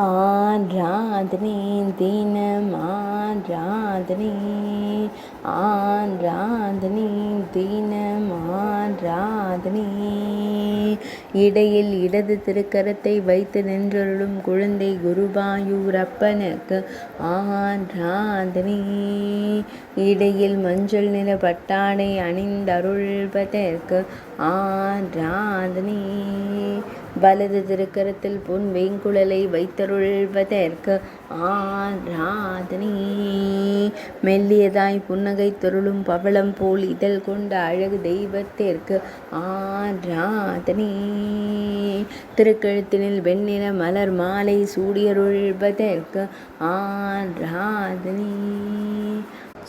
ஆராதனை தினம் ஆராதனை ஆராதனை தினம் ஆராதனை. இடையில் இடது திருக்கரத்தை வைத்து நின்றருளும் குழந்தை குருவாயூரப்பனுக்கு ஆராதனை. இடையில் மஞ்சள் நிற பட்டாடை அணிந்தருள்வதற்கு ஆராதனை. வலது திருக்கரத்தில் பொன் வேங்குழலை வைத்தருள்வதற்கு ஆராதனை. மெல்லியதாய் புன்னகை தொருளும் பவளம் போல் இதழ் கொண்ட அழகு தெய்வத்திற்கு ஆராதனை. திருக்கழுத்தினில் வெண்ணிற மலர் மாலை சூடியருள்வதற்கு ஆராதனை.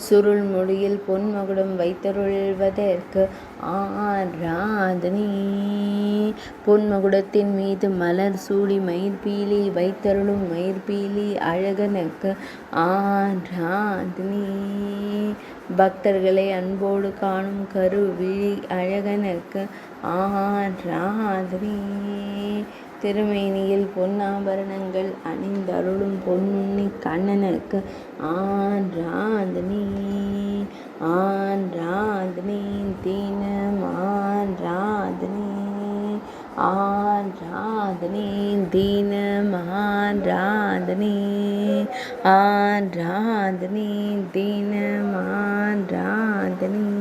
சுருள் மொழியில் பொன்மகுடம் வைத்தருள்வதற்கு ஆராதனை. பொன்மகுடத்தின் மீது மலர் சூடி மயிர்பீலி வைத்தருளும் மயிர்பீலி அழகனுக்கு ஆராதனை. பக்தர்களை அன்போடு காணும் கருவிழி அழகனுக்கு ஆராதனை. திருமேனியில் பொன்னாபரணங்கள் அணிந்தருளும் பொன்னுண்ணி கண்ணனுக்கு ஆராதனை. ஆராதனை தினம் ஆராதனை ஆராதனை தினம் ஆராதனை ஆராதனை தினம் ஆராதனை.